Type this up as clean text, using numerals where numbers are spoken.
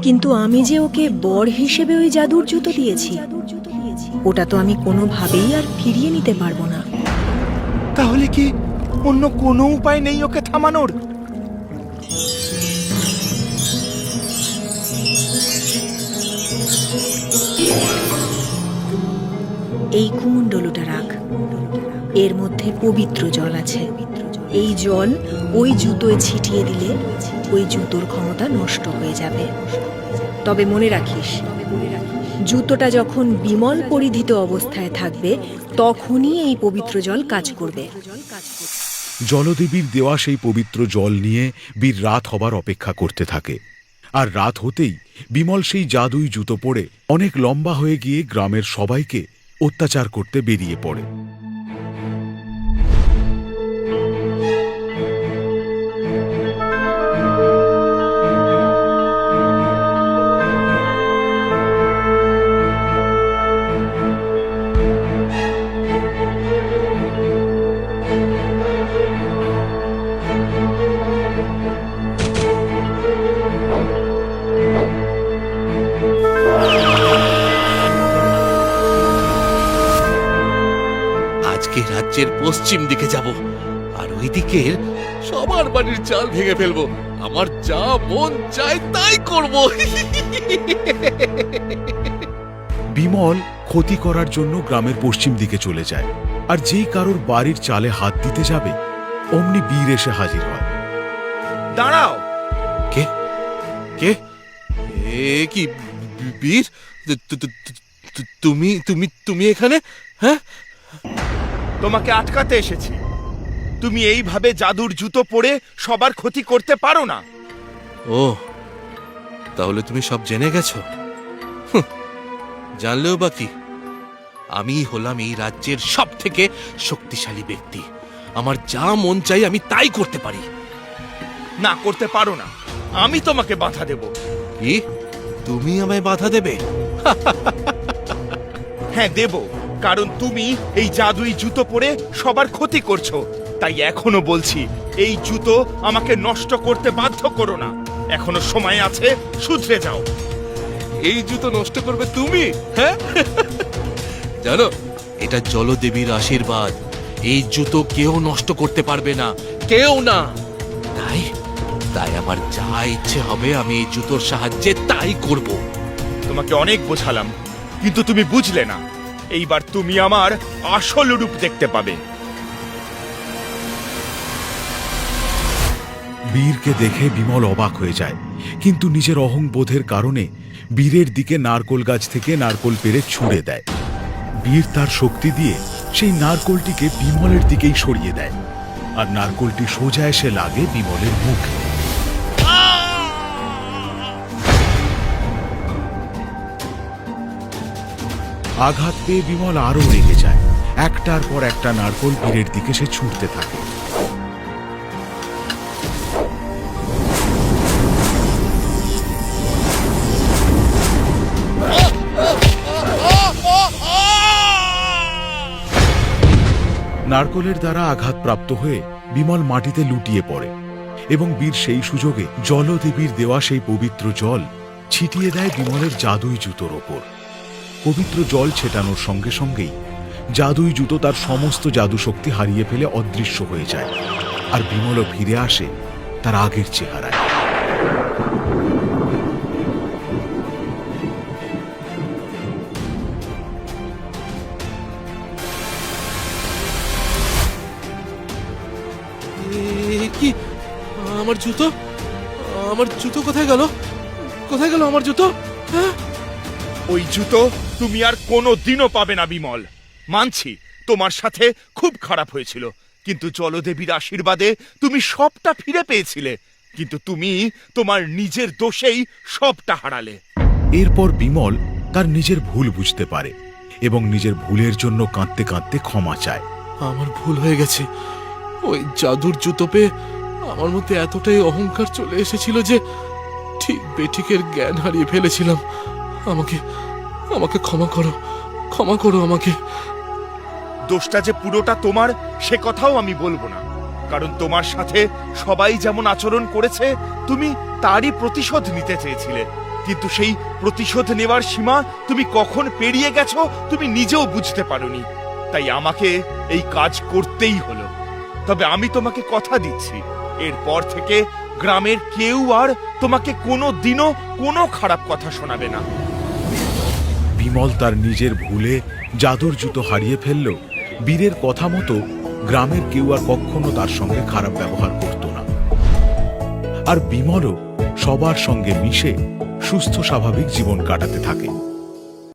কিন্তু আমি যে ওকে বর হিসেবে ওই জাদুর জুতো দিয়েছি, ওটা তো আমি কোনোভাবেই আর ফিরিয়ে নিতে পারবো না। তাহলে কি অন্য কোনো উপায় নেই ওকে থামানোর? এই কুমণ্ডলুটা রাখ, এর মধ্যে পবিত্র জল আছে। এই জল ওই জুতোয় ছিটিয়ে দিলে ওই জুতোর ক্ষমতা নষ্ট হয়ে যাবে। তবে মনে রাখিস, জুতোটা যখন বিমল পরিধিত অবস্থায় থাকবে তখনই এই পবিত্র জল কাজ করবে। জলদেবীর দেওয়া সেই পবিত্র জল নিয়ে বীর রাত হবার অপেক্ষা করতে থাকে। আর রাত হতেই বিমল সেই জাদুই জুতো পরে অনেক লম্বা হয়ে গিয়ে গ্রামের সবাইকে অত্যাচার করতে বেরিয়ে পড়ে। আজকে রাজ্যের পশ্চিম দিকে যাব, আর ওই দিকের সবার বাড়ির চাল ভেঙে ফেলবো। আমার যা মন চায় তাই করব। বিমল ক্ষতি করার জন্য গ্রামের পশ্চিম দিকে চলে যায়, আর যেই কারোর বাড়ির চালে হাত দিতে যাবে অমনি বীর এসে হাজির হয়। দাঁড়াও! কে কে এ কি বীর? তুমি তুমি তুমি এখানে? হ্যাঁ, তোমাকে আটকাতে এসেছি। তুমি এইভাবে জাদুর জুতো পরে সবার ক্ষতি করতে পারো না। ও তাহলে তুমি সব জেনে গেছো? জানলেও বা কি, আমি হলাম এই রাজ্যের সব থেকে শক্তিশালী ব্যক্তি। আমার যা মন চাই আমি তাই করতে পারি। না, করতে পারো না। আমি তোমাকে বাধা দেব। কি? তুমি আমায় বাধা দেবে? হ্যাঁ, দেব। কারণ তুমি এই জাদুই জুতো পরে সবার ক্ষতি করছো। তাই এখনো বলছি, এই জুতো আমাকে নষ্ট করতে বাধ্য করো না। এখনো সময় আছে, শুধরে যাও। এই জুতো নষ্ট করবে তুমি? হ্যাঁ, জানো এটা জলদেবীর আশীর্বাদ। এই জুতো কেউ নষ্ট করতে পারবে না, কেউ না। তাই তাই আমার যা ইচ্ছে হবে আমি এই জুতোর সাহায্যে তাই করব। তোমাকে অনেক বোঝালাম, কিন্তু তুমি বুঝলে না। এইবার তুমি আমার আসল রূপ দেখতে পাবে। বীরকে দেখে বিমল অবাক হয়ে যায়, কিন্তু নিজের অহংবোধের কারণে বীরের দিকে নারকোল গাছ থেকে নারকোল পেড়ে ছুঁড়ে দেয়। বীর তার শক্তি দিয়ে সেই নারকোলটিকে বিমলের দিকেই সরিয়ে দেয়, আর নারকোলটি সোজা এসে লাগে বিমলের মুখে। আঘাত পেয়ে বিমল আরো রেগে যায়। একটার পর একটা নারকোল বীরের দিকে সে ছুঁড়তে থাকে। নারকোলের দ্বারা আঘাতপ্রাপ্ত হয়ে বিমল মাটিতে লুটিয়ে পড়ে, এবং বীর সেই সুযোগে জলদেবীর দেওয়া সেই পবিত্র জল ছিটিয়ে দেয় বিমলের জাদুই জুতোর ওপর। পবিত্র জল ছেটানোর সঙ্গে সঙ্গেই জাদুই জুতো তার সমস্ত জাদু শক্তি হারিয়ে ফেলে অদৃশ্য হয়ে যায়, আর বিমলও ফিরে আসে তার আগের চেহারায়। কি? আমার জুতো? আমার জুতো কোথায় গেল? কোথায় গেল আমার জুতো? হ্যাঁ, ওই জুতো তুমি আর কোনো দিনও পাবে না বিমল। মানছি তোমার সাথে খুব খারাপ হয়েছিল, কিন্তু জলদেবীর আশীর্বাদে তুমি সবটা ফিরে পেয়েছিলে। কিন্তু তুমি তোমার নিজের দোষেই সবটা হারালে। এরপর বিমল তার নিজের ভুল বুঝতে পারে এবং নিজের ভুলের জন্য কাঁদতে কাঁদতে ক্ষমা চায়। আমার ভুল হয়ে গেছে। ওই জাদুর জুতো পেয়ে আমার মধ্যে এতটাই অহংকার চলে এসেছিল যে ঠিক বেঠিকের জ্ঞান হারিয়ে ফেলেছিলাম। আমাকে আমাকে ক্ষমা করো, ক্ষমা করো আমাকে। দোষটা যে পুরোটা তোমার সে কথাও আমি বলবো না, কারণ তোমার সাথে সবাই যেমন আচরণ করেছে তুমি তারই প্রতিশোধ নিতে চেয়েছিলে। কিন্তু সেই প্রতিশোধ নেওয়ার সীমা তুমি কখন পেরিয়ে গেছো তুমি নিজেও বুঝতে পারোনি। তাই আমাকে এই কাজ করতেই হলো। তবে আমি তোমাকে কথা দিচ্ছি, এরপর থেকে গ্রামের কেউ আর তোমাকে কোনো দিনও কোনো খারাপ কথা শোনাবে না। বিমল তার নিজের ভুলে জাদুর জুতো হারিয়ে ফেলল। বীরের কথা মতো গ্রামের কেউ আর কখনো তার সঙ্গে খারাপ ব্যবহার করত না। আর বিমলও সবার সঙ্গে মিশে সুস্থ স্বাভাবিক জীবন কাটাতে থাকে।